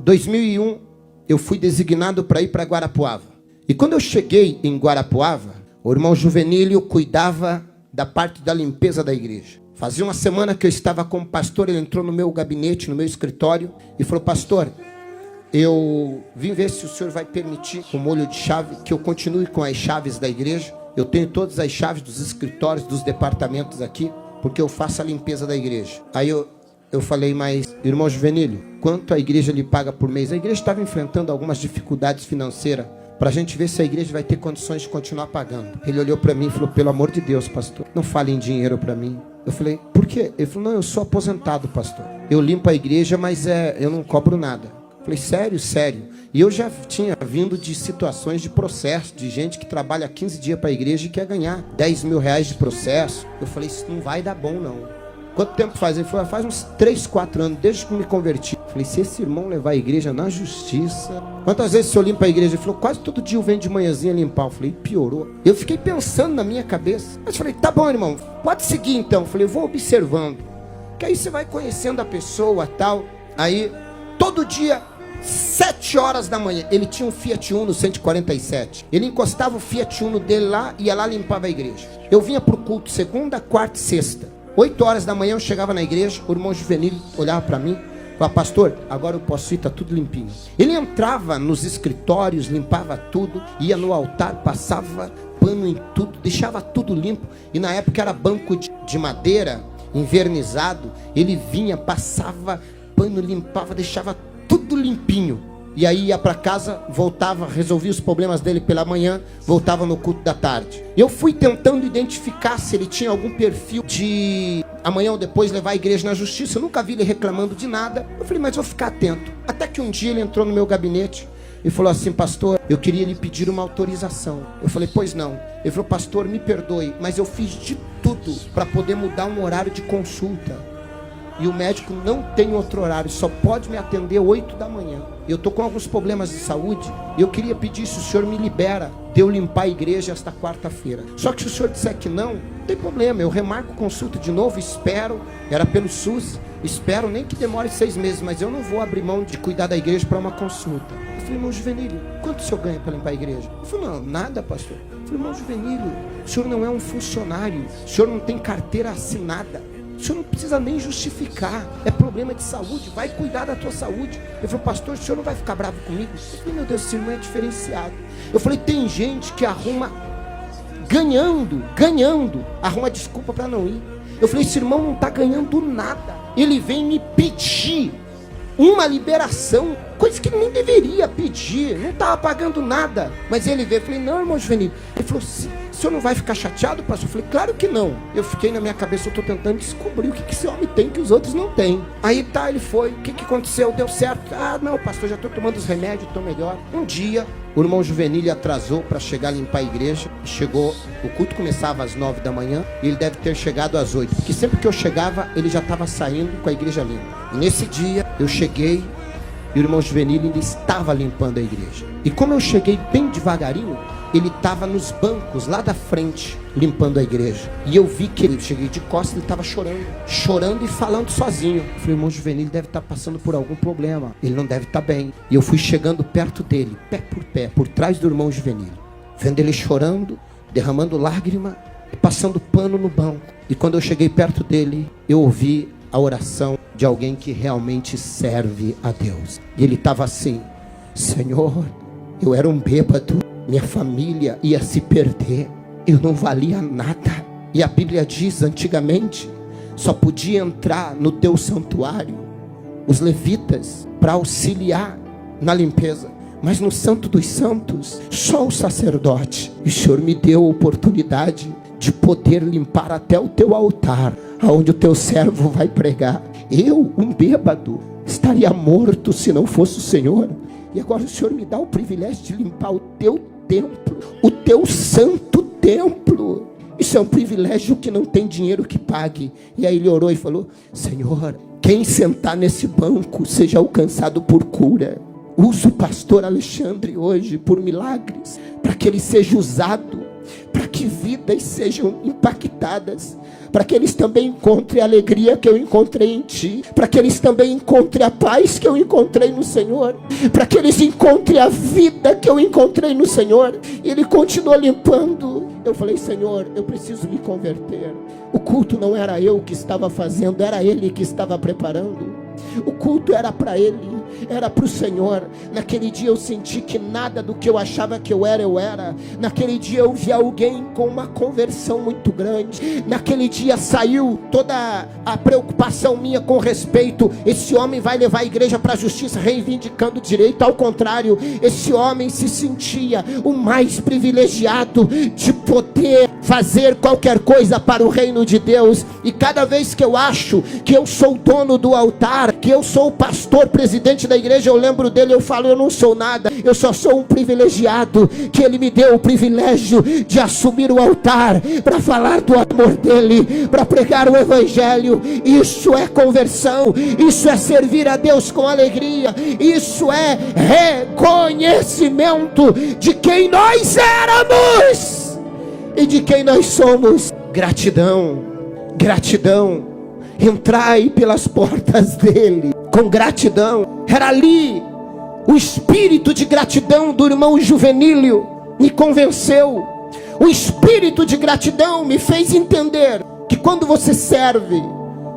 2001, eu fui designado para ir para Guarapuava. E quando eu cheguei em Guarapuava, o irmão Juvenílio cuidava da parte da limpeza da igreja. Fazia uma semana que eu estava como pastor, ele entrou no meu gabinete, no meu escritório, e falou: pastor, eu vim ver se o senhor vai permitir, com molho de chave, que eu continue com as chaves da igreja. Eu tenho todas as chaves dos escritórios, dos departamentos aqui, porque eu faço a limpeza da igreja. Aí eu falei: mas, irmão Juvenílio, quanto a igreja lhe paga por mês? A igreja estava enfrentando algumas dificuldades financeiras, para a gente ver se a igreja vai ter condições de continuar pagando. Ele olhou para mim e falou: pelo amor de Deus, pastor, não fale em dinheiro para mim. Eu falei: por quê? Ele falou: não, eu sou aposentado, pastor. Eu limpo a igreja, mas eu não cobro nada. Eu falei: sério, sério. E eu já tinha vindo de situações de processo, de gente que trabalha 15 dias para a igreja e quer ganhar 10 mil reais de processo. Eu falei: isso não vai dar bom, não. Quanto tempo faz? Ele falou: faz uns 3, 4 anos, desde que me converti. Eu falei: se esse irmão levar a igreja na justiça... Quantas vezes o senhor limpa a igreja? Ele falou: quase todo dia eu venho de manhãzinha limpar. Eu falei: piorou. Eu fiquei pensando na minha cabeça. Mas falei: tá bom, irmão, pode seguir então. Eu falei: eu vou observando. Que aí você vai conhecendo a pessoa, tal. Aí, todo dia, 7 horas da manhã, ele tinha um Fiat Uno 147. Ele encostava o Fiat Uno dele lá e ia lá limpava a igreja. Eu vinha pro culto segunda, quarta e sexta. 8 horas da manhã eu chegava na igreja, o irmão Juvenílio olhava para mim, falava: pastor, agora eu posso ir, tá tudo limpinho. Ele entrava nos escritórios, limpava tudo, ia no altar, passava pano em tudo, deixava tudo limpo. E na época era banco de madeira, envernizado. Ele vinha, passava pano, limpava, deixava tudo limpinho. E aí ia para casa, voltava, resolvia os problemas dele pela manhã, voltava no culto da tarde. Eu fui tentando identificar se ele tinha algum perfil de amanhã ou depois levar a igreja na justiça. Eu nunca vi ele reclamando de nada. Eu falei: mas vou ficar atento. Até que um dia ele entrou no meu gabinete e falou assim: pastor, eu queria lhe pedir uma autorização. Eu falei: pois não. Ele falou: pastor, me perdoe, mas eu fiz de tudo para poder mudar um horário de consulta. E o médico não tem outro horário, só pode me atender 8 da manhã. Eu estou com alguns problemas de saúde e eu queria pedir se o senhor me libera de eu limpar a igreja esta quarta-feira. Só que se o senhor disser que não tem problema, eu remarco consulta de novo, espero, era pelo SUS, espero nem que demore 6 meses, mas eu não vou abrir mão de cuidar da igreja para uma consulta. Eu falei: irmão Juvenílio, quanto o senhor ganha para limpar a igreja? Ele falou: não, nada, pastor. Eu falei: irmão Juvenílio, o senhor não é um funcionário, o senhor não tem carteira assinada. O senhor não precisa nem justificar. É problema de saúde, vai cuidar da tua saúde. Eu falei: pastor, o senhor não vai ficar bravo comigo? Eu falei: meu Deus, esse irmão é diferenciado. Eu falei: tem gente que arruma, ganhando, arruma desculpa para não ir. Eu falei: esse irmão não está ganhando nada. Ele vem me pedir uma liberação, coisa que ele nem deveria pedir, não estava pagando nada. Mas ele veio, eu falei: não, irmão Juvenílio. Ele falou: o senhor não vai ficar chateado, pastor? Eu falei: claro que não. Eu fiquei na minha cabeça, eu estou tentando descobrir o que esse homem tem que os outros não têm. Aí tá, ele foi, o que aconteceu? Deu certo? Ah, não, pastor, já estou tomando os remédios, estou melhor. Um dia, o irmão Juvenílio atrasou para chegar a limpar a igreja. Chegou, o culto começava às 9 da manhã e ele deve ter chegado às 8, porque sempre que eu chegava, ele já estava saindo com a igreja limpa. E nesse dia, eu cheguei e o irmão Juvenílio ainda estava limpando a igreja. E como eu cheguei bem devagarinho, ele estava nos bancos lá da frente, limpando a igreja. E eu vi que ele, cheguei de costas, ele estava chorando e falando sozinho. Eu falei: irmão Juvenílio deve estar passando por algum problema, ele não deve estar bem. E eu fui chegando perto dele, pé, por trás do irmão Juvenílio, vendo ele chorando, derramando lágrima e passando pano no banco. E quando eu cheguei perto dele, eu ouvi a oração de alguém que realmente serve a Deus. E ele estava assim: Senhor, eu era um bêbado, minha família ia se perder, eu não valia nada. E a Bíblia diz, antigamente, só podia entrar no teu santuário os levitas para auxiliar na limpeza, mas no Santo dos Santos, só o sacerdote. E o Senhor me deu a oportunidade de poder limpar até o teu altar, aonde o teu servo vai pregar. Eu, um bêbado, estaria morto se não fosse o Senhor. E agora o Senhor me dá o privilégio de limpar o teu templo, o teu santo templo. Isso é um privilégio que não tem dinheiro que pague. E aí ele orou e falou: Senhor, quem sentar nesse banco seja alcançado por cura. Usa o pastor Alexandre hoje por milagres, para que ele seja usado, para que que vidas sejam impactadas, para que eles também encontrem a alegria que eu encontrei em Ti, para que eles também encontrem a paz que eu encontrei no Senhor, para que eles encontrem a vida que eu encontrei no Senhor. E Ele continua limpando. Eu falei: Senhor, eu preciso me converter. O culto não era eu que estava fazendo, era Ele que estava preparando. O culto era para Ele, era para o Senhor. Naquele dia eu senti que nada do que eu achava que eu era. Naquele dia eu vi alguém com uma conversão muito grande. Naquele dia saiu toda a preocupação minha com respeito: esse homem vai levar a igreja para a justiça, reivindicando direito. Ao contrário, esse homem se sentia o mais privilegiado de poder fazer qualquer coisa para o reino de Deus. E cada vez que eu acho que eu sou o dono do altar, que eu sou o pastor, presidente da igreja, eu lembro dele, eu falo: eu não sou nada, eu só sou um privilegiado, que Ele me deu o privilégio de assumir o altar, para falar do amor dEle, para pregar o evangelho. Isso é conversão, isso é servir a Deus com alegria, isso é reconhecimento de quem nós éramos e de quem nós somos. Gratidão, gratidão. Entrai pelas portas dEle com gratidão. Era ali o espírito de gratidão do irmão Juvenílio me convenceu. O espírito de gratidão me fez entender que quando você serve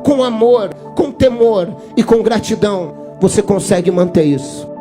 com amor, com temor e com gratidão, você consegue manter isso.